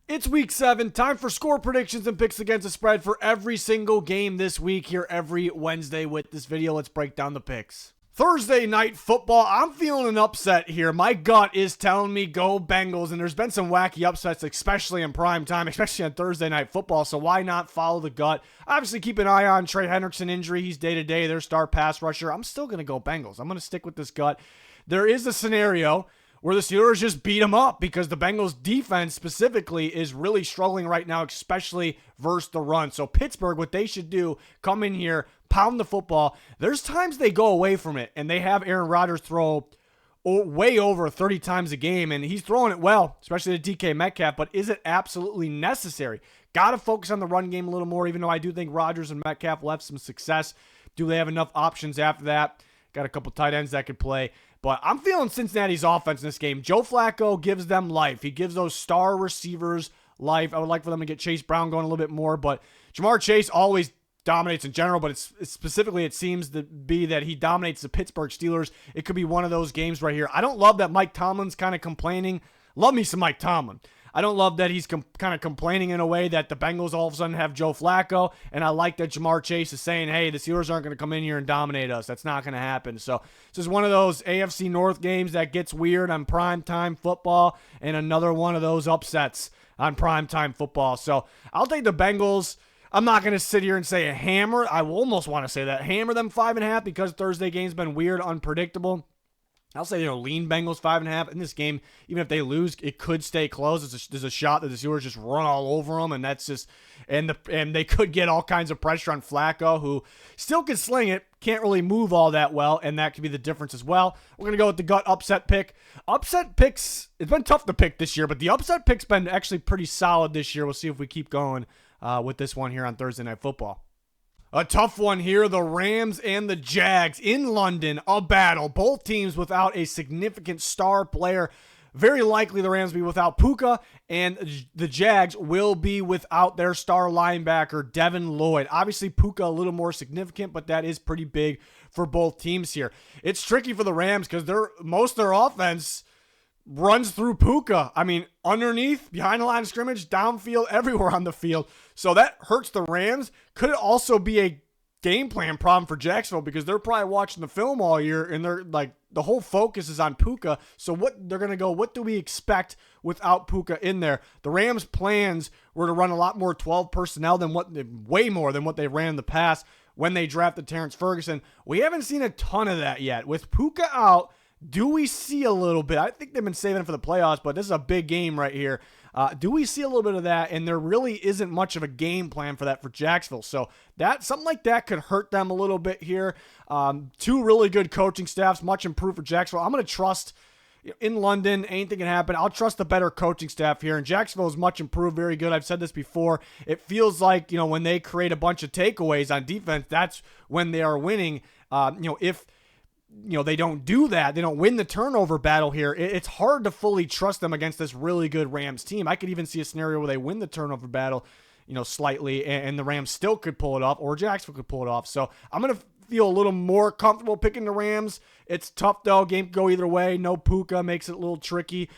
It's week 7, time for score predictions and picks against the spread for every single game this week here every Wednesday with this video. Let's break down the picks. Thursday night football, I'm feeling an upset here. My gut is telling me go Bengals, and there's been some wacky upsets, especially in prime time, especially on Thursday night football, so why not follow the gut? Obviously, keep an eye on Trey Hendrickson injury. He's day-to-day, their star pass rusher. I'm still going to go Bengals. I'm going to stick with this gut. There is a scenario where the Steelers just beat them up because the Bengals defense specifically is really struggling right now, especially versus the run. So Pittsburgh, what they should do, come in here, pound the football. There's times they go away from it, and they have Aaron Rodgers throw way over 30 times a game, and he's throwing it well, especially to DK Metcalf, but is it absolutely necessary? Got to focus on the run game a little more, even though I do think Rodgers and Metcalf left some success. Do they have enough options after that? Got a couple tight ends that could play. But I'm feeling Cincinnati's offense in this game. Joe Flacco gives them life. He gives those star receivers life. I would like for them to get Chase Brown going a little bit more, but Jamar Chase always dominates in general, but it's specifically it seems to be that he dominates the Pittsburgh Steelers. It could be one of those games right here. I don't love that Mike Tomlin's kind of complaining. Love me some Mike Tomlin. I don't love that he's kind of complaining in a way that the Bengals all of a sudden have Joe Flacco, and I like that Jamar Chase is saying, hey, the Steelers aren't going to come in here and dominate us. That's not going to happen. So this is one of those AFC North games that gets weird on primetime football, and another one of those upsets on primetime football. So I'll take the Bengals. I'm not going to sit here and say a hammer. I almost want to say that. Hammer them 5.5 because Thursday game's been weird, unpredictable. I'll say, lean Bengals 5.5. In this game, even if they lose, it could stay close. There's a shot that the Steelers just run all over them, and that's just and they could get all kinds of pressure on Flacco, who still can sling it, can't really move all that well, and that could be the difference as well. We're gonna go with the gut upset pick. Upset picks, it's been tough to pick this year, but the upset pick's been actually pretty solid this year. We'll see if we keep going with this one here on Thursday Night Football. A tough one here, the Rams and the Jags in London, a battle. Both teams without a significant star player. Very likely the Rams will be without Puka, and the Jags will be without their star linebacker, Devin Lloyd. Obviously, Puka a little more significant, but that is pretty big for both teams here. It's tricky for the Rams because most of their offense runs through Puka. I mean, underneath, behind the line of scrimmage, downfield, everywhere on the field. So that hurts the Rams. Could also be a game plan problem for Jacksonville because they're probably watching the film all year and they're like, the whole focus is on Puka. So what they're going to go, what do we expect without Puka in there? The Rams' plans were to run a lot more 12 personnel way more than what they ran in the past when they drafted Terrence Ferguson. We haven't seen a ton of that yet. With Puka out, do we see a little bit? I think they've been saving it for the playoffs, but this is a big game right here. Do we see a little bit of that? And there really isn't much of a game plan for that for Jacksonville. So something like that could hurt them a little bit here. Two really good coaching staffs, much improved for Jacksonville. I'm going to trust in London, anything can happen. I'll trust the better coaching staff here. And Jacksonville is much improved, very good. I've said this before. It feels like, when they create a bunch of takeaways on defense, that's when they are winning. If they don't do that, they don't win the turnover battle here, it's hard to fully trust them against this really good Rams team. I could even see a scenario where they win the turnover battle, slightly, and the Rams still could pull it off, or Jacksonville could pull it off. So I'm going to feel a little more comfortable picking the Rams. It's tough, though. Game could go either way. No Puka makes it a little tricky.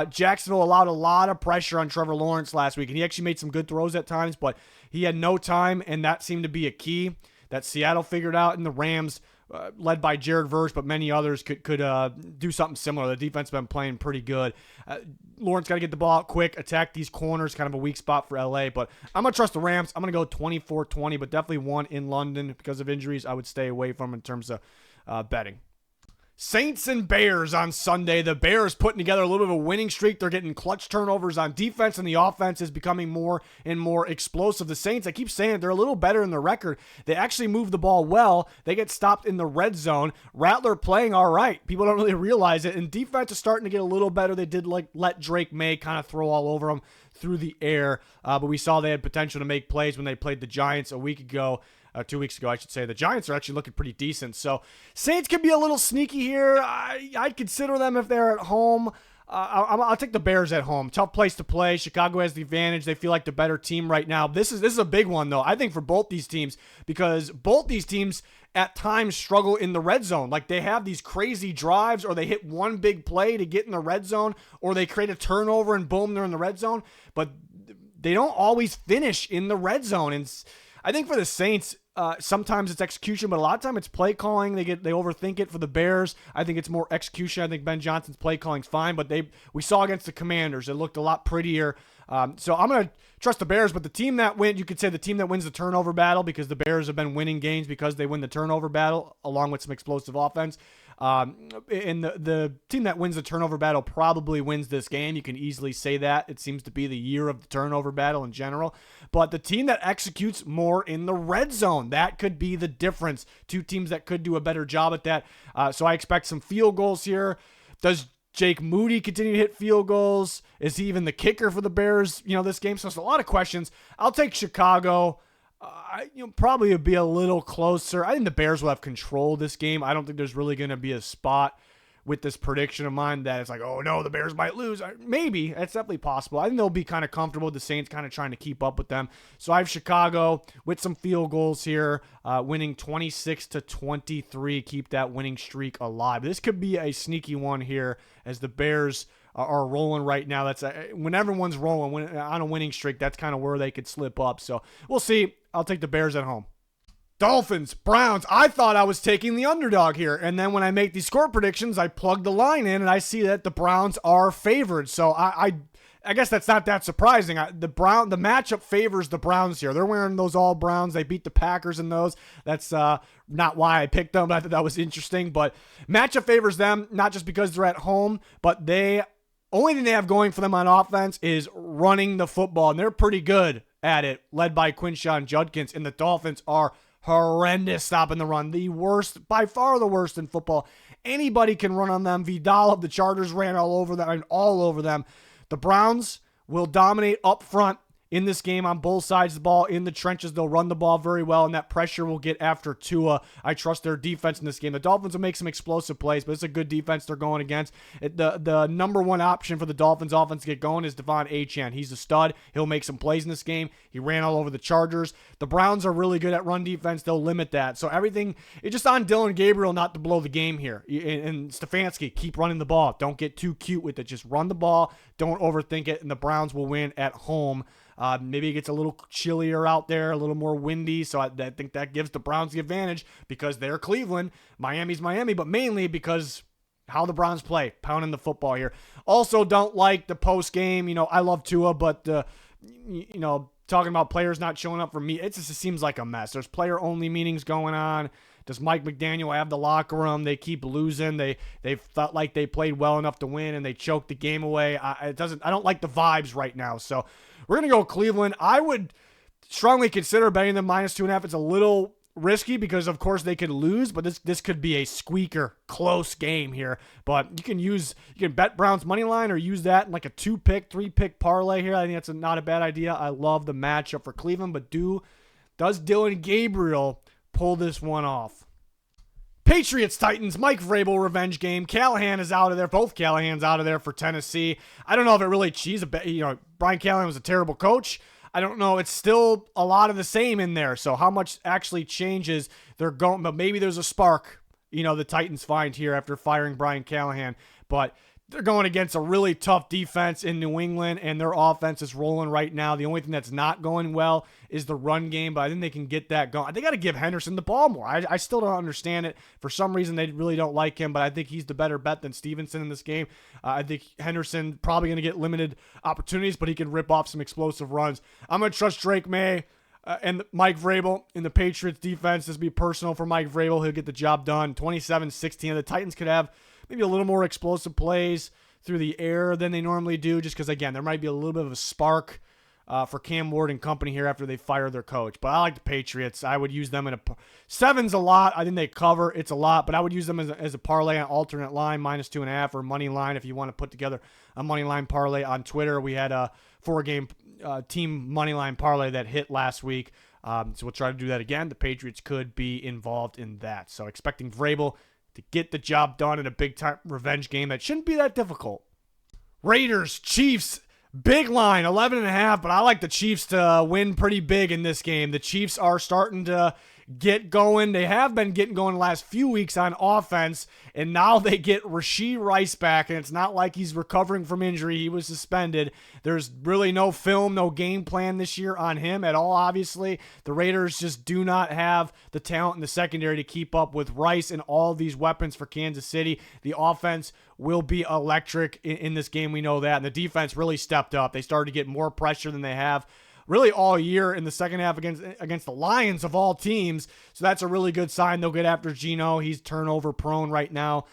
Jacksonville allowed a lot of pressure on Trevor Lawrence last week, and he actually made some good throws at times, but he had no time, and that seemed to be a key that Seattle figured out, and the Rams, led by Jared Verse, but many others could do something similar. The defense has been playing pretty good. Lawrence got to get the ball out quick, attack these corners, kind of a weak spot for LA. But I'm going to trust the Rams. I'm going to go 24-20, but definitely one in London because of injuries. I would stay away from in terms of betting. Saints and Bears on Sunday. The Bears putting together a little bit of a winning streak. They're getting clutch turnovers on defense, and the offense is becoming more and more explosive. The Saints, I keep saying, they're a little better in the record. They actually move the ball well. They get stopped in the red zone. Rattler playing all right. People don't really realize it, and defense is starting to get a little better. They did let Drake May kind of throw all over them through the air, but we saw they had potential to make plays when they played the Giants a week ago. 2 weeks ago, I should say. The Giants are actually looking pretty decent. So Saints can be a little sneaky here. I'd consider them if they're at home. I'll take the Bears at home. Tough place to play. Chicago has the advantage. They feel like the better team right now. This is a big one, though, I think, for both these teams, because both these teams at times struggle in the red zone. Like, they have these crazy drives, or they hit one big play to get in the red zone, or they create a turnover and boom, they're in the red zone. But they don't always finish in the red zone. And I think for the Saints, sometimes it's execution, but a lot of time it's play calling. They overthink it. For the Bears, I think it's more execution. I think Ben Johnson's play calling's fine, but we saw against the Commanders, it looked a lot prettier. So I'm going to trust the Bears, but the team that you could say the team that wins the turnover battle, because the Bears have been winning games because they win the turnover battle along with some explosive offense. And the team that wins the turnover battle probably wins this game. You can easily say that. It seems to be the year of the turnover battle in general. But the team that executes more in the red zone, that could be the difference. Two teams that could do a better job at that. So I expect some field goals here. Does Jake Moody continue to hit field goals? Is he even the kicker for the Bears, this game? So it's a lot of questions. I'll take Chicago. Probably would be a little closer. I think the Bears will have control of this game. I don't think there's really going to be a spot with this prediction of mine that it's like, oh no, the Bears might lose. Maybe. That's definitely possible. I think they'll be kind of comfortable with the Saints kind of trying to keep up with them. So I have Chicago with some field goals here, winning 26-23, keep that winning streak alive. This could be a sneaky one here as the Bears are rolling right now. That's when everyone's rolling on a winning streak, that's kind of where they could slip up. So we'll see. I'll take the Bears at home. Dolphins, Browns. I thought I was taking the underdog here. And then when I make these score predictions, I plug the line in and I see that the Browns are favored. So I guess that's not that surprising. The matchup favors the Browns here. They're wearing those all Browns. They beat the Packers in those. That's not why I picked them, but I thought that was interesting. But matchup favors them, not just because they're at home, but only thing they have going for them on offense is running the football, and they're pretty good at it, led by Quinshon Judkins, and the Dolphins are horrendous stopping the run. The worst, by far the worst in football. Anybody can run on them. Vidal of the Chargers ran all over them. The Browns will dominate up front in this game on both sides of the ball. In the trenches, they'll run the ball very well, and that pressure will get after Tua. I trust their defense in this game. The Dolphins will make some explosive plays, but it's a good defense they're going against. The number one option for the Dolphins offense to get going is Devon Achane. He's a stud. He'll make some plays in this game. He ran all over the Chargers. The Browns are really good at run defense. They'll limit that. So everything, it's just on Dillon Gabriel not to blow the game here. And Stefanski, keep running the ball. Don't get too cute with it. Just run the ball. Don't overthink it, and the Browns will win at home. Maybe it gets a little chillier out there, a little more windy, so I think that gives the Browns the advantage because they're Cleveland. Miami's Miami, but mainly because how the Browns play, pounding the football here. Also, don't like the post game. I love Tua, but talking about players not showing up for me, it just seems like a mess. There's player only meetings going on. Does Mike McDaniel have the locker room? They keep losing. They felt like they played well enough to win, and they choked the game away. I don't like the vibes right now. So we're gonna go Cleveland. I would strongly consider betting them -2.5. It's a little risky because, of course, they could lose, but this could be a squeaker, close game here. But you can bet Browns money line or use that in like a 2-pick, 3-pick parlay here. I think that's not a bad idea. I love the matchup for Cleveland, but does Dillon Gabriel pull this one off? Patriots, Titans, Mike Vrabel revenge game. Callahan is out of there. Both Callahans out of there for Tennessee. I don't know if it really Brian Callahan was a terrible coach. I don't know. It's still a lot of the same in there. So how much actually changes they're going, but maybe there's a spark, the Titans find here after firing Brian Callahan. But they're going against a really tough defense in New England, and their offense is rolling right now. The only thing that's not going well is the run game, but I think they can get that going. They got to give Henderson the ball more. I still don't understand it. For some reason, they really don't like him, but I think he's the better bet than Stevenson in this game. I think Henderson probably going to get limited opportunities, but he can rip off some explosive runs. I'm going to trust Drake May and Mike Vrabel in the Patriots defense. This will be personal for Mike Vrabel. He'll get the job done. 27-16. The Titans could have maybe a little more explosive plays through the air than they normally do, just because, again, there might be a little bit of a spark for Cam Ward and company here after they fire their coach. But I like the Patriots. I would use them in seven's a lot. I think they cover. It's a lot, but I would use them as a parlay on alternate line, -2.5, or money line if you want to put together a money line parlay on Twitter. We had a 4-game team money line parlay that hit last week. So we'll try to do that again. The Patriots could be involved in that. So expecting Vrabel to get the job done in a big-time revenge game that shouldn't be that difficult. Raiders, Chiefs, big line, 11.5, but I like the Chiefs to win pretty big in this game. The Chiefs are starting to get going. They have been getting going the last few weeks on offense, and now they get Rashee Rice back, and it's not like he's recovering from injury. He was suspended. There's really no film, no game plan this year on him at all, obviously. The Raiders just do not have the talent in the secondary to keep up with Rice and all these weapons for Kansas City. The offense will be electric in this game. We know that. And the defense really stepped up. They started to get more pressure than they have really all year in the second half against the Lions of all teams. So that's a really good sign. They'll get after Geno. He's turnover prone right now.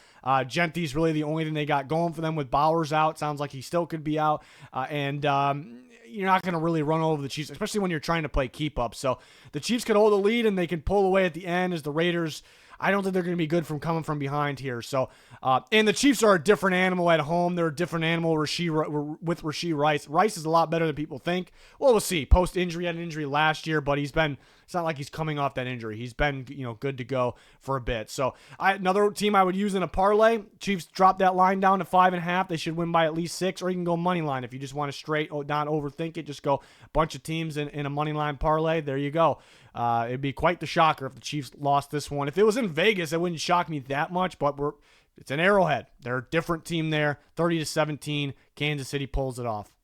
Genty's really the only thing they got going for them with Bowers out. Sounds like he still could be out. You're not going to really run over the Chiefs, especially when you're trying to play keep up. So the Chiefs could hold the lead and they can pull away at the end as the Raiders, I don't think they're going to be good from coming from behind here. So, and the Chiefs are a different animal at home. They're a different animal with Rashee Rice. Rice is a lot better than people think. Well, we'll see. Post-injury, had an injury last year, but it's not like he's coming off that injury. He's been, good to go for a bit. So another team I would use in a parlay, Chiefs drop that line down to 5.5. They should win by at least 6, or you can go money line. If you just want to straight, not overthink it, just go a bunch of teams in a money line parlay. There you go. It'd be quite the shocker if the Chiefs lost this one. If it was in Vegas, it wouldn't shock me that much, but it's an Arrowhead. They're a different team there. 30-17, Kansas City pulls it off.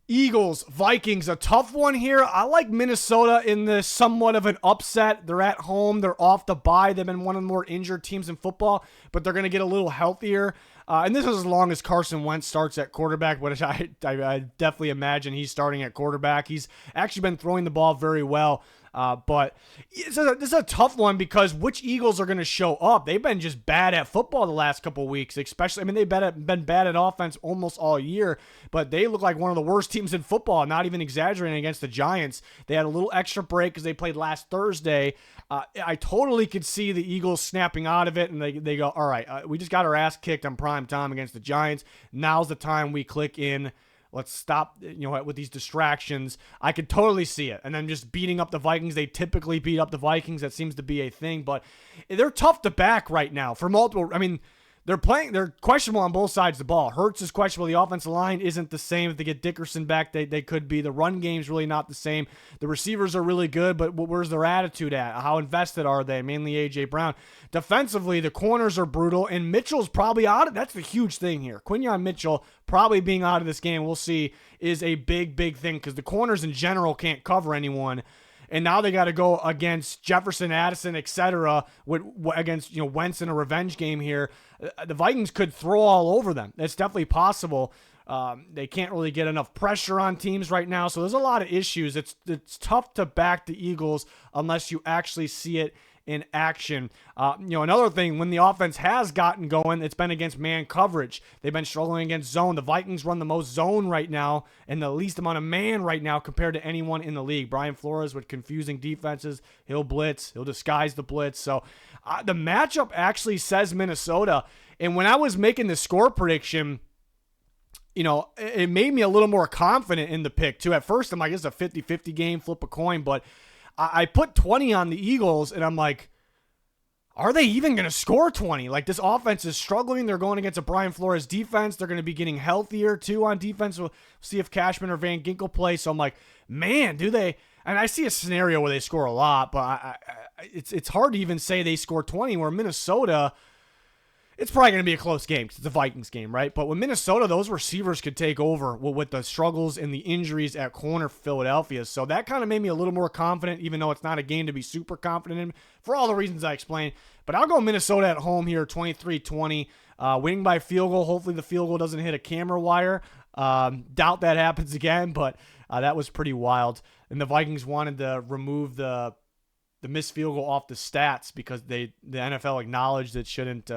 Eagles, Vikings, a tough one here. I like Minnesota in this somewhat of an upset. They're at home. They're off the bye. They've been one of the more injured teams in football, but they're going to get a little healthier. And this is as long as Carson Wentz starts at quarterback, which I definitely imagine he's starting at quarterback. He's actually been throwing the ball very well. But this is a tough one because which Eagles are going to show up? They've been just bad at football the last couple of weeks, especially. They've been bad at offense almost all year, but they look like one of the worst teams in football, not even exaggerating, against the Giants. They had a little extra break because they played last Thursday. I totally could see the Eagles snapping out of it, and they go, all right, we just got our ass kicked on prime time against the Giants. Now's the time we click in. Let's stop, with these distractions. I could totally see it. And then just beating up the Vikings. They typically beat up the Vikings. That seems to be a thing. But they're tough to back right now for multiple. They're questionable on both sides of the ball. Hurts is questionable. The offensive line isn't the same. If they get Dickerson back, they could be. The run game's really not the same. The receivers are really good, but where's their attitude at? How invested are they? Mainly A.J. Brown. Defensively, the corners are brutal, and Mitchell's probably out. That's the huge thing here. Quinyon Mitchell probably being out of this game, we'll see, is a big, big thing because the corners in general can't cover anyone. And now they got to go against Jefferson, Addison, etc. Against Wentz in a revenge game here. The Vikings could throw all over them. It's definitely possible. They can't really get enough pressure on teams right now. So there's a lot of issues. It's tough to back the Eagles unless you actually see it in action. Another thing, when the offense has gotten going, it's been against man coverage. They've been struggling against zone. The Vikings run the most zone right now and the least amount of man right now compared to anyone in the league. Brian Flores with confusing defenses. He'll blitz. He'll disguise the blitz. So the matchup actually says Minnesota. And when I was making the score prediction, it made me a little more confident in the pick too. At first, I'm like, it's a 50-50 game, flip a coin, but I put 20 on the Eagles, and I'm like, are they even going to score 20? Like, this offense is struggling. They're going against a Brian Flores defense. They're going to be getting healthier, too, on defense. We'll see if Cashman or Van Ginkel play. So I'm like, man, do they? And I see a scenario where they score a lot, but it's hard to even say they score 20, where Minnesota, it's probably going to be a close game because it's a Vikings game, right? But with Minnesota, those receivers could take over with the struggles and the injuries at corner for Philadelphia. So that kind of made me a little more confident, even though it's not a game to be super confident in for all the reasons I explained. But I'll go Minnesota at home here, 23-20, winning by field goal. Hopefully the field goal doesn't hit a camera wire. Doubt that happens again, but that was pretty wild. And the Vikings wanted to remove the missed field goal off the stats because the NFL acknowledged it shouldn't.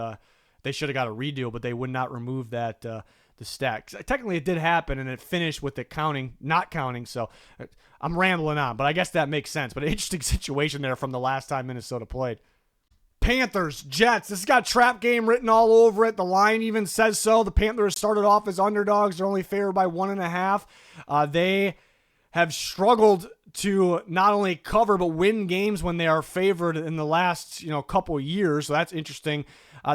They should have got a redo, but they would not remove that the stat. Technically, it did happen, and it finished with it not counting. So I'm rambling on, but I guess that makes sense. But an interesting situation there from the last time Minnesota played. Panthers, Jets. This has got trap game written all over it. The line even says so. The Panthers started off as underdogs. They're only favored by 1.5. They have struggled to not only cover but win games when they are favored in the last couple of years. So that's interesting.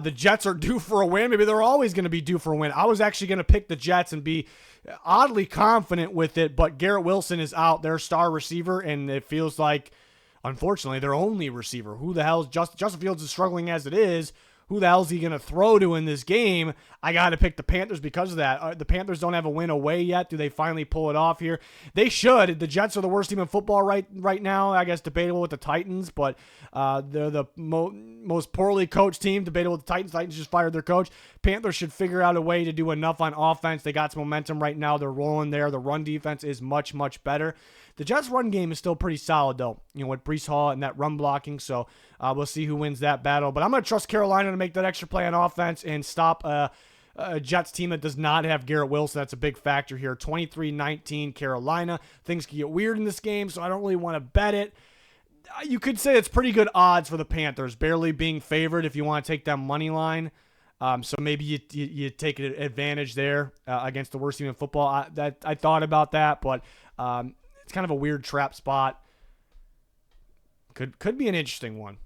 The Jets are due for a win. Maybe they're always going to be due for a win. I was actually going to pick the Jets and be oddly confident with it, but Garrett Wilson is out, their star receiver, and it feels like unfortunately, their only receiver. Who the hell is Justin Fields is struggling as it is. Who the hell is he going to throw to in this game? I got to pick the Panthers because of that. The Panthers don't have a win away yet. Do they finally pull it off here? They should. The Jets are the worst team in football right now. I guess debatable with the Titans, but they're the most poorly coached team. Debatable with the Titans. Titans just fired their coach. Panthers should figure out a way to do enough on offense. They got some momentum right now. They're rolling there. The run defense is much, much better. The Jets' run game is still pretty solid, though, with Breece Hall and that run blocking. So we'll see who wins that battle. But I'm going to trust Carolina to make that extra play on offense and stop a Jets team that does not have Garrett Wilson. That's a big factor here. 23-19 Carolina. Things can get weird in this game, so I don't really want to bet it. You could say it's pretty good odds for the Panthers, barely being favored if you want to take them money line. So maybe you take advantage there against the worst team in football. I thought about that, but it's kind of a weird trap spot. Could be an interesting one.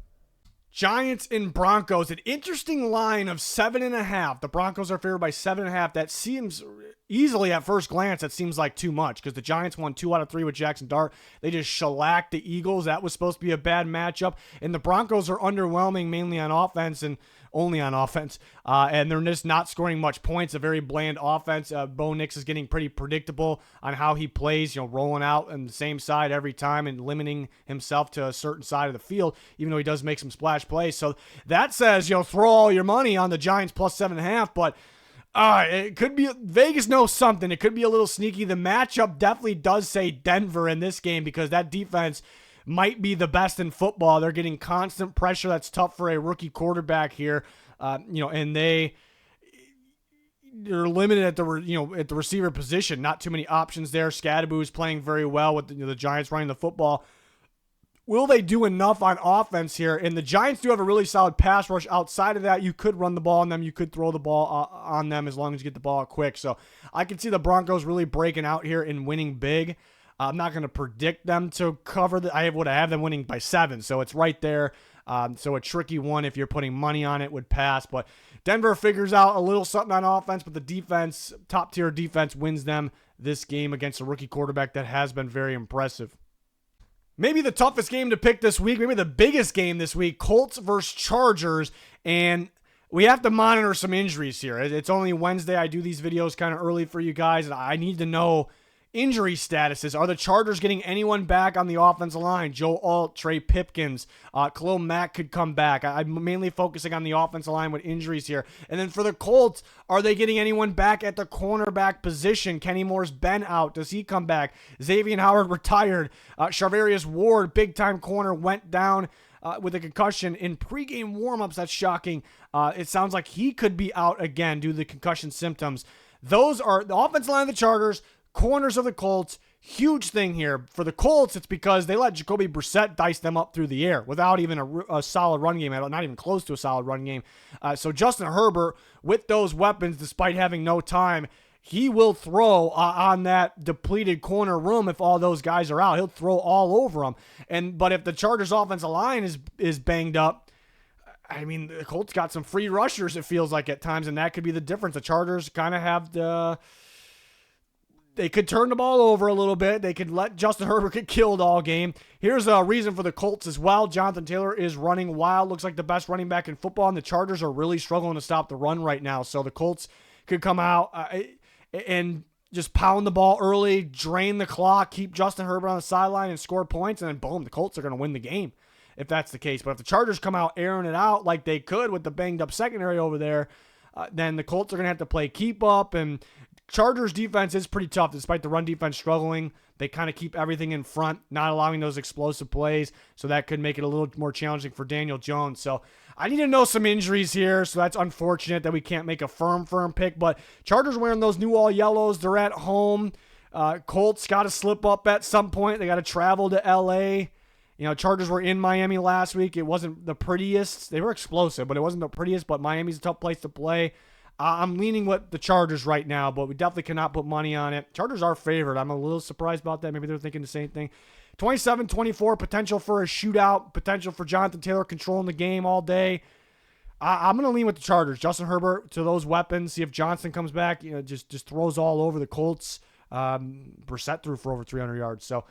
Giants and Broncos, an interesting line of 7.5. The Broncos are favored by 7.5. That seems easily at first glance, that seems like too much because the Giants won 2 out of 3 with Jackson Dart. They just shellacked the Eagles. That was supposed to be a bad matchup. And the Broncos are underwhelming mainly on offense and only on offense. And they're just not scoring much points. A very bland offense. Bo Nix is getting pretty predictable on how he plays, rolling out on the same side every time and limiting himself to a certain side of the field, even though he does make some splash plays. So that says, throw all your money on the Giants plus 7.5, but it could be Vegas knows something. It could be a little sneaky. The matchup definitely does say Denver in this game because that defense might be the best in football. They're getting constant pressure. That's tough for a rookie quarterback here. And they're limited at the receiver position. Not too many options there. Scadaboo is playing very well with the Giants running the football. Will they do enough on offense here? And the Giants do have a really solid pass rush. Outside of that, you could run the ball on them. You could throw the ball on them as long as you get the ball out quick. So I can see the Broncos really breaking out here and winning big. I'm not going to predict them to cover. I have them winning by 7, so it's right there. So a tricky one if you're putting money on it would pass. But Denver figures out a little something on offense, but the defense, top-tier defense, wins them this game against a rookie quarterback that has been very impressive. Maybe the toughest game to pick this week, maybe the biggest game this week, Colts versus Chargers, and we have to monitor some injuries here. It's only Wednesday. I do these videos kind of early for you guys, and I need to know injury statuses. Are the Chargers getting anyone back on the offensive line? Joe Alt, Trey Pipkins, Khalil Mack could come back. I'm mainly focusing on the offensive line with injuries here. And then for the Colts, are they getting anyone back at the cornerback position? Kenny Moore's been out. Does he come back? Xavier Howard retired. Charvarius Ward, big-time corner, went down with a concussion in pregame warmups. That's shocking. It sounds like he could be out again due to the concussion symptoms. Those are the offensive line of the Chargers, corners of the Colts. Huge thing here. For the Colts, it's because they let Jacoby Brissett dice them up through the air without even a solid run game, not even close to a solid run game. So Justin Herbert, with those weapons, despite having no time, he will throw on that depleted corner room if all those guys are out. He'll throw all over them. But if the Chargers' offensive line is banged up, I mean, the Colts got some free rushers, it feels like at times, and that could be the difference. The Chargers kind of have they could turn the ball over a little bit. They could let Justin Herbert get killed all game. Here's a reason for the Colts as well. Jonathan Taylor is running wild. Looks like the best running back in football, and the Chargers are really struggling to stop the run right now. So the Colts could come out and just pound the ball early, drain the clock, keep Justin Herbert on the sideline and score points, and then boom, the Colts are going to win the game if that's the case. But if the Chargers come out airing it out like they could with the banged-up secondary over there, then the Colts are going to have to play keep up, and Chargers defense is pretty tough despite the run defense struggling. They kind of keep everything in front, not allowing those explosive plays, so that could make it a little more challenging for Daniel Jones. So I need to know some injuries here, so that's unfortunate that we can't make a firm pick, but Chargers wearing those new all yellows. They're at home. Colts got to slip up at some point. They got to travel to L.A. Chargers were in Miami last week. It wasn't the prettiest. They were explosive, but it wasn't the prettiest, but Miami's a tough place to play. I'm leaning with the Chargers right now, but we definitely cannot put money on it. Chargers are favored. I'm a little surprised about that. Maybe they're thinking the same thing. 27-24, potential for a shootout, potential for Jonathan Taylor controlling the game all day. I'm going to lean with the Chargers. Justin Herbert to those weapons. See if Johnson comes back. Just throws all over the Colts. Brissett threw for over 300 yards. So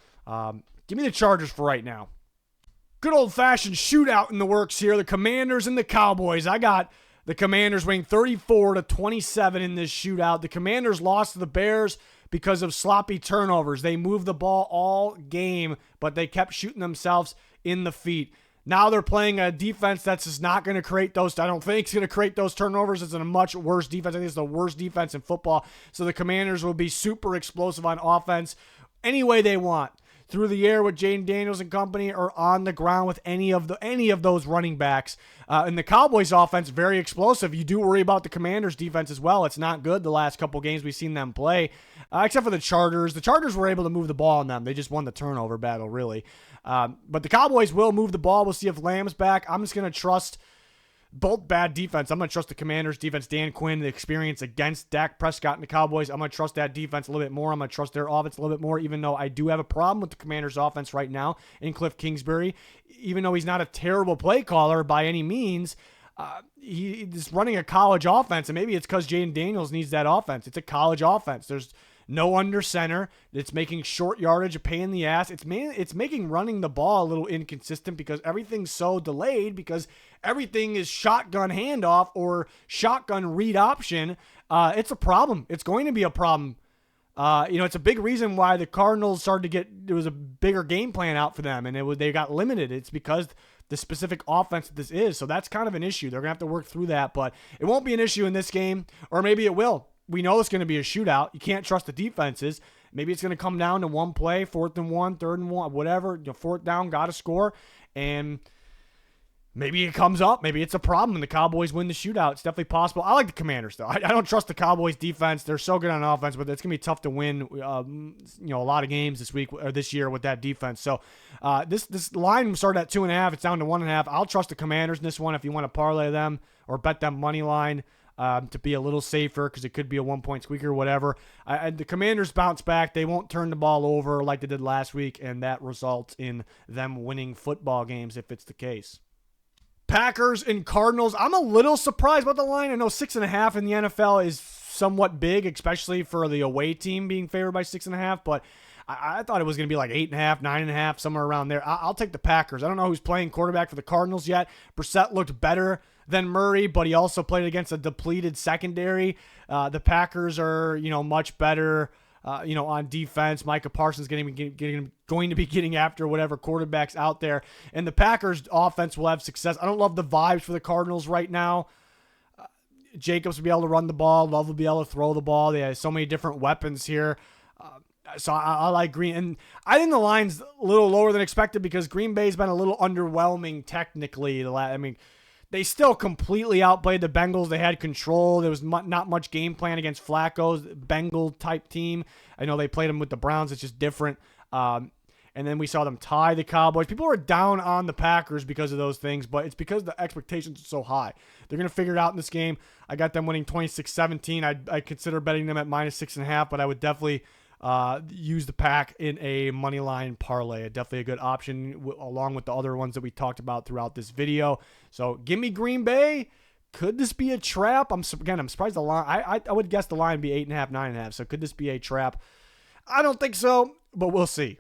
give me the Chargers for right now. Good old-fashioned shootout in the works here. The Commanders and the Cowboys. I got the Commanders winning 34-27 in this shootout. The Commanders lost to the Bears because of sloppy turnovers. They moved the ball all game, but they kept shooting themselves in the feet. Now they're playing a defense that's just not going to create those. I don't think it's going to create those turnovers. It's a much worse defense. I think it's the worst defense in football. So the Commanders will be super explosive on offense any way they want. Through the air with Jaden Daniels and company, or on the ground with any of those running backs. And the Cowboys offense, very explosive. You do worry about the Commanders defense as well. It's not good the last couple games we've seen them play, except for the Chargers. The Chargers were able to move the ball on them. They just won the turnover battle, really. But the Cowboys will move the ball. We'll see if Lamb's back. I'm just going to trust both bad defense. I'm going to trust the Commanders defense, Dan Quinn, the experience against Dak Prescott and the Cowboys. I'm going to trust that defense a little bit more. I'm going to trust their offense a little bit more, even though I do have a problem with the Commanders offense right now in Cliff Kingsbury. Even though he's not a terrible play caller by any means, he's running a college offense, and maybe it's because Jaden Daniels needs that offense. It's a college offense. There's no under center. It's making short yardage a pain in the ass. It's making running the ball a little inconsistent because everything's so delayed, because everything is shotgun handoff or shotgun read option. It's a problem. It's going to be a problem. It's a big reason why the Cardinals started to get, there was a bigger game plan out for them, and they got limited. It's because the specific offense that this is. So that's kind of an issue. They're going to have to work through that, but it won't be an issue in this game, or maybe it will. We know it's going to be a shootout. You can't trust the defenses. Maybe it's going to come down to one play, 4th and 1, 3rd and 1, whatever. 4th down, got to score. And maybe it comes up. Maybe it's a problem and the Cowboys win the shootout. It's definitely possible. I like the Commanders, though. I don't trust the Cowboys defense. They're so good on offense, but it's going to be tough to win a lot of games this week or this year with that defense. So this line started at 2.5. It's down to 1.5. I'll trust the Commanders in this one if you want to parlay them or bet them money line. To be a little safer, because it could be a 1-point squeaker or whatever. The Commanders bounce back. They won't turn the ball over like they did last week, and that results in them winning football games if it's the case. Packers and Cardinals. I'm a little surprised about the line. I know 6.5 in the NFL is somewhat big, especially for the away team being favored by 6.5, but I thought it was going to be like 8.5, 9.5, somewhere around there. I'll take the Packers. I don't know who's playing quarterback for the Cardinals yet. Brissett looked better than Murray, but he also played against a depleted secondary. The Packers are, much better, on defense. Micah Parsons going to be getting after whatever quarterback's out there, and the Packers offense will have success. I don't love the vibes for the Cardinals right now. Jacobs will be able to run the ball. Love will be able to throw the ball. They have so many different weapons here. So I like Green. And I think the line's a little lower than expected because Green Bay's been a little underwhelming technically. They still completely outplayed the Bengals. They had control. There was not much game plan against Flacco's Bengal-type team. I know they played them with the Browns. It's just different. And then we saw them tie the Cowboys. People were down on the Packers because of those things, but it's because the expectations are so high. They're going to figure it out in this game. I got them winning 26-17. I consider betting them at -6.5, but I would definitely use the Pack in a money line parlay. Definitely a good option along with the other ones that we talked about throughout this video. So give me Green Bay. Could this be a trap? I'm surprised the line. I would guess the line would be 8.5, 9.5. So could this be a trap? I don't think so, but we'll see.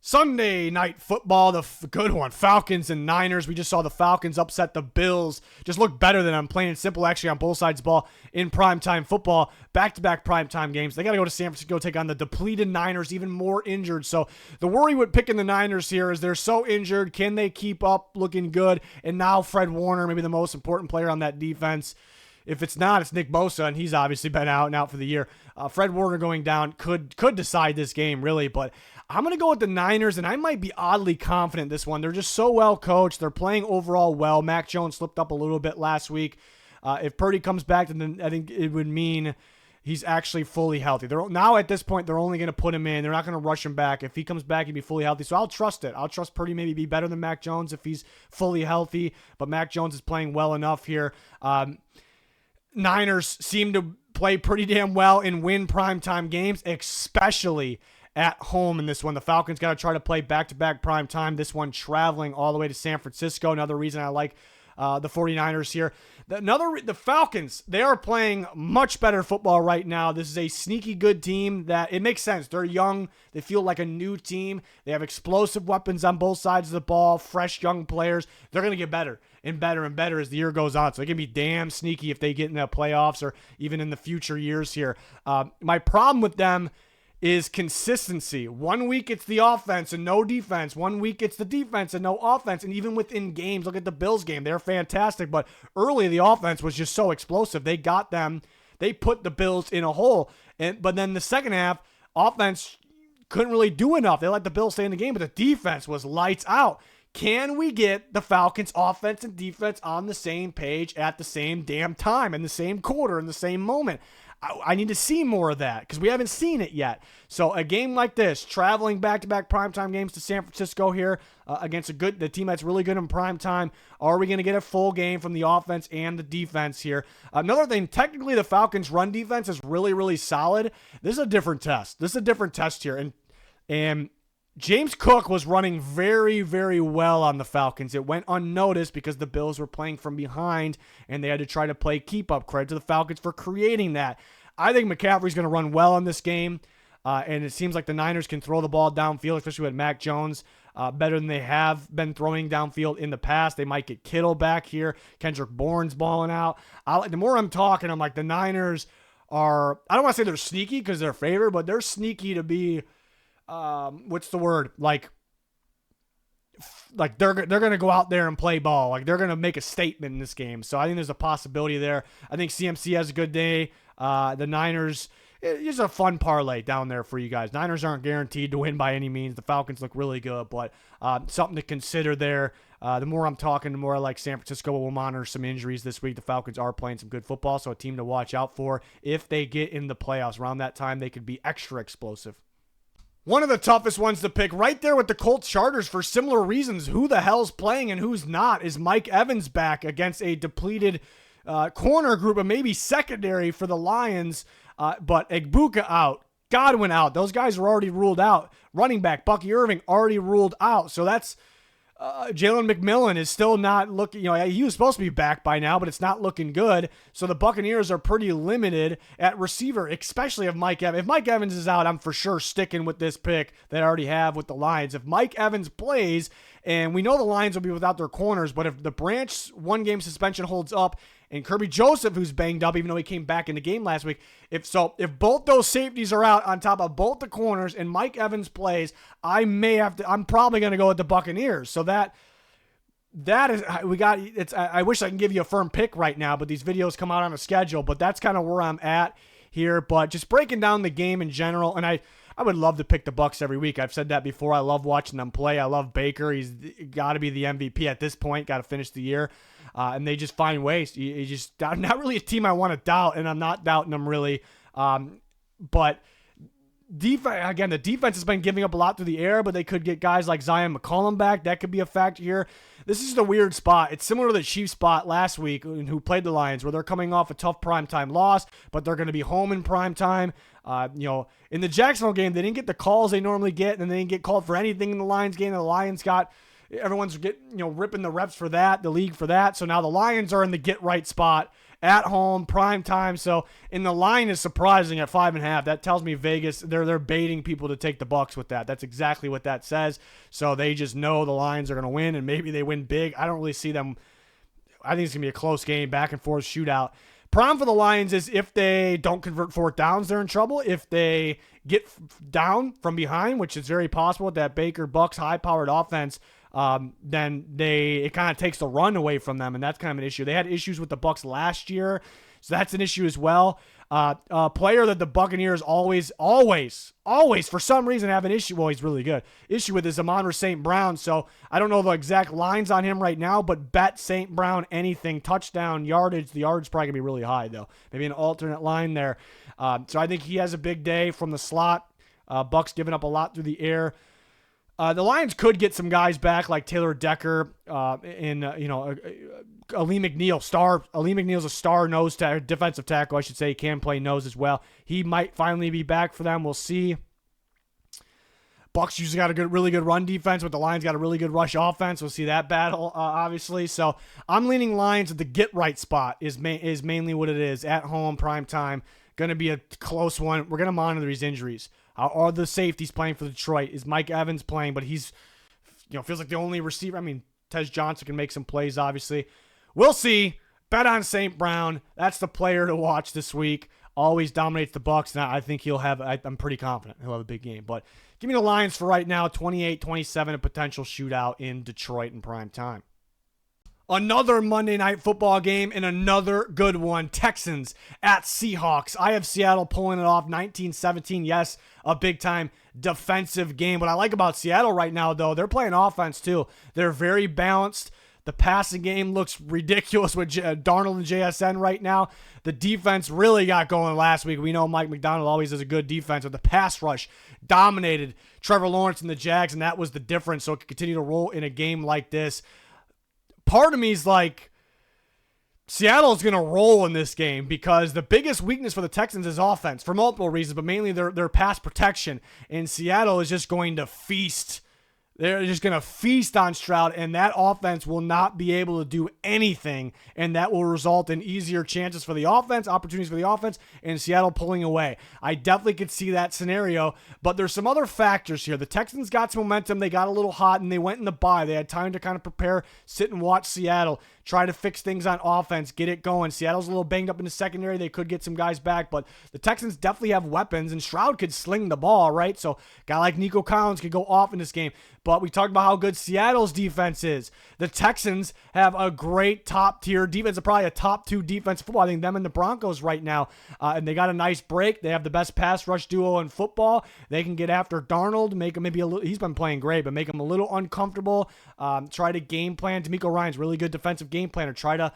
Sunday night football, the good one, Falcons and Niners. We just saw the Falcons upset the Bills. Just look better than I'm plain and simple, actually, on both sides of the ball in primetime football. Back-to-back primetime games. They got to go to San Francisco, take on the depleted Niners, even more injured. So the worry with picking the Niners here is they're so injured. Can they keep up looking good? And now Fred Warner, maybe the most important player on that defense. If it's not, it's Nick Bosa, and he's obviously been out and out for the year. Fred Warner going down could decide this game, really, but I'm going to go with the Niners, and I might be oddly confident this one. They're just so well coached. They're playing overall well. Mac Jones slipped up a little bit last week. If Purdy comes back, then I think it would mean he's actually fully healthy. Now at this point, they're only going to put him in. They're not going to rush him back. If he comes back, he'd be fully healthy. So I'll trust it. I'll trust Purdy maybe be better than Mac Jones if he's fully healthy, but Mac Jones is playing well enough here. Niners seem to play pretty damn well and win primetime games, especially at home in this one. The Falcons got to try to play back-to-back primetime. This one traveling all the way to San Francisco. Another reason I like the 49ers here. The Falcons, they are playing much better football right now. This is a sneaky good team that it makes sense. They're young. They feel like a new team. They have explosive weapons on both sides of the ball, fresh young players. They're going to get better and better and better as the year goes on. So they can be damn sneaky if they get in the playoffs or even in the future years here. My problem with them is consistency. 1 week it's the offense and no defense. 1 week it's the defense and no offense. And even within games, look at the Bills game. They're fantastic, but early the offense was just so explosive. They got them. They put the Bills in a hole. But then the second half, offense couldn't really do enough. They let the Bills stay in the game, but the defense was lights out. Can we get the Falcons offense and defense on the same page at the same damn time, in the same quarter, in the same moment? I need to see more of that because we haven't seen it yet. So a game like this, traveling back-to-back primetime games to San Francisco here against the team that's really good in primetime, are we going to get a full game from the offense and the defense here? Another thing, technically the Falcons' run defense is really, really solid. This is a different test. This is a different test here. And James Cook was running very, very well on the Falcons. It went unnoticed because the Bills were playing from behind and they had to try to play keep up. Credit to the Falcons for creating that. I think McCaffrey's going to run well in this game, and it seems like the Niners can throw the ball downfield, especially with Mac Jones, better than they have been throwing downfield in the past. They might get Kittle back here. Kendrick Bourne's balling out. The more I'm talking, I'm like the Niners are, I don't want to say they're sneaky because they're favored, but they're sneaky to be, what's the word? Like they're going to go out there and play ball. Like they're going to make a statement in this game. So I think there's a possibility there. I think CMC has a good day. The Niners, it's a fun parlay down there for you guys. Niners aren't guaranteed to win by any means. The Falcons look really good, but something to consider there. The more I'm talking, the more I like San Francisco. Will monitor some injuries this week. The Falcons are playing some good football, so a team to watch out for. If they get in the playoffs around that time, they could be extra explosive. One of the toughest ones to pick right there with the Colts Chargers for similar reasons. Who the hell's playing and who's not? Is Mike Evans back against a depleted corner group and maybe secondary for the Lions? But Egbuka out. Godwin out. Those guys are already ruled out. Running back Bucky Irving already ruled out. So that's Jalen McMillan is still not looking, he was supposed to be back by now, but it's not looking good. So the Buccaneers are pretty limited at receiver, especially if Mike Evans. If Mike Evans is out, I'm for sure sticking with this pick that I already have with the Lions. If Mike Evans plays, and we know the Lions will be without their corners, but if the Branch one-game suspension holds up, and Kirby Joseph, who's banged up, even though he came back in the game last week, if both those safeties are out on top of both the corners and Mike Evans plays, I'm probably going to go with the Buccaneers. So that is, I wish I can give you a firm pick right now, but these videos come out on a schedule, but that's kind of where I'm at here. But just breaking down the game in general, and I would love to pick the Bucs every week. I've said that before. I love watching them play. I love Baker. He's got to be the MVP at this point. Got to finish the year. And they just find ways. You just not really a team I want to doubt, and I'm not doubting them really. But again, the defense has been giving up a lot through the air, but they could get guys like Zion McCollum back. That could be a factor here. This is a weird spot. It's similar to the Chiefs spot last week who played the Lions, where they're coming off a tough primetime loss, but they're going to be home in primetime. In the Jacksonville game, they didn't get the calls they normally get, and they didn't get called for anything in the Lions game. The Lions everyone's ripping the reps for that, the league for that. So now the Lions are in the get right spot at home, prime time. So, and the line is surprising at 5.5. That tells me Vegas, they're baiting people to take the Bucs with that. That's exactly what that says. So they just know the Lions are going to win, and maybe they win big. I don't really see them. I think it's going to be a close game, back and forth shootout. Problem for the Lions is if they don't convert fourth downs, they're in trouble. If they get down from behind, which is very possible with that Baker Bucs high-powered offense, then it kind of takes the run away from them, and that's kind of an issue. They had issues with the Bucs last year, so that's an issue as well. A player that the Buccaneers always, for some reason have an issue. Well, he's really good. Issue with is Amon-Ra St. Brown. So I don't know the exact lines on him right now, but bet St. Brown anything, touchdown, yardage. The yardage probably gonna be really high though. Maybe an alternate line there. So I think he has a big day from the slot. Bucs giving up a lot through the air. The Lions could get some guys back like Taylor Decker and Ali McNeil. Ali McNeil's a star nose defensive tackle, I should say. He can play nose as well. He might finally be back for them. We'll see. Bucks usually got a really good run defense, but the Lions got a really good rush offense. We'll see that battle, obviously. So I'm leaning Lions at the get right spot is mainly what it is. At home, prime time, going to be a close one. We're going to monitor these injuries. How are the safeties playing for Detroit? Is Mike Evans playing? But he's, feels like the only receiver. I mean, Tez Johnson can make some plays, obviously. We'll see. Bet on St. Brown. That's the player to watch this week. Always dominates the Bucks, and I think I'm pretty confident he'll have a big game. But give me the Lions for right now, 28-27, a potential shootout in Detroit in prime time. Another Monday Night Football game and another good one. Texans at Seahawks. I have Seattle pulling it off 19-17. Yes, a big-time defensive game. What I like about Seattle right now, though, they're playing offense, too. They're very balanced. The passing game looks ridiculous with Darnold and JSN right now. The defense really got going last week. We know Mike McDonald always has a good defense, but the pass rush dominated Trevor Lawrence and the Jags, and that was the difference. So it could continue to roll in a game like this. Part of me is like, Seattle's going to roll in this game because the biggest weakness for the Texans is offense for multiple reasons, but mainly their pass protection. And Seattle is just going to feast. They're just going to feast on Stroud, and that offense will not be able to do anything, and that will result in easier chances for the offense, opportunities for the offense, and Seattle pulling away. I definitely could see that scenario, but there's some other factors here. The Texans got some momentum. They got a little hot, and they went in the bye. They had time to kind of prepare, sit and watch Seattle, try to fix things on offense, get it going. Seattle's a little banged up in the secondary. They could get some guys back, but the Texans definitely have weapons, and Stroud could sling the ball, right? So a guy like Nico Collins could go off in this game. But we talked about how good Seattle's defense is. The Texans have a great top-tier defense, probably a top-2 defense football. I think them and the Broncos right now. And they got a nice break. They have the best pass rush duo in football. They can get after Darnold, make him maybe a little, he's been playing great, but make him a little uncomfortable. Try to game plan. DeMeco Ryans, really good defensive game planner. Try to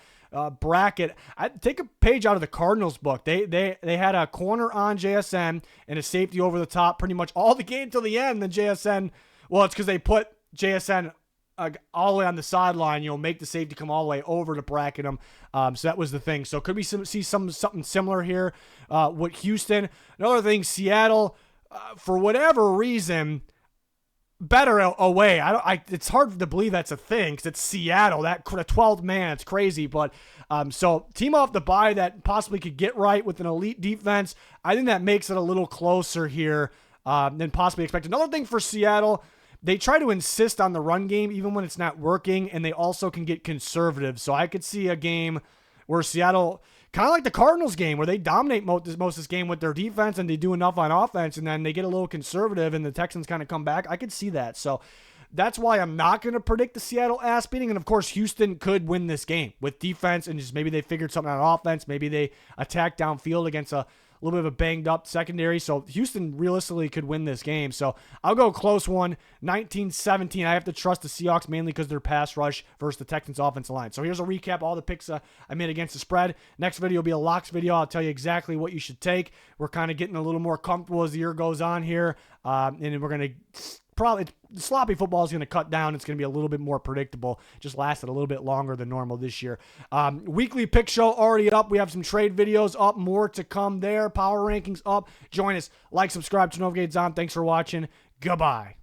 bracket. Take a page out of the Cardinals book. They had a corner on JSN and a safety over the top pretty much all the game till the end. Then JSN, well, it's because they put JSN all the way on the sideline, make the safety come all the way over to bracket him. So that was the thing. So could we see something similar here with Houston? Another thing, Seattle, for whatever reason, better away. It's hard to believe that's a thing because it's Seattle. That 12th man, it's crazy. But so team off the bye that possibly could get right with an elite defense. I think that makes it a little closer here than possibly expected. Another thing for Seattle, they try to insist on the run game even when it's not working, and they also can get conservative. So I could see a game where Seattle, kind of like the Cardinals game, where they dominate most of this game with their defense and they do enough on offense, and then they get a little conservative and the Texans kind of come back. I could see that. So that's why I'm not going to predict the Seattle ass beating. And of course, Houston could win this game with defense and just maybe they figured something out on offense. Maybe they attack downfield against a little bit of a banged up secondary. So Houston realistically could win this game. So I'll go close one, 19-17. I have to trust the Seahawks mainly because their pass rush versus the Texans offensive line. So here's a recap, all the picks I made against the spread. Next video will be a locks video. I'll tell you exactly what you should take. We're kind of getting a little more comfortable as the year goes on here. And we're going to probably, sloppy football is going to cut down. It's going to be a little bit more predictable. Just lasted a little bit longer than normal this year. Weekly pick show already up. We have some trade videos up. More to come there. Power rankings up. Join us. Like, subscribe, turn notifications on. Thanks for watching. Goodbye.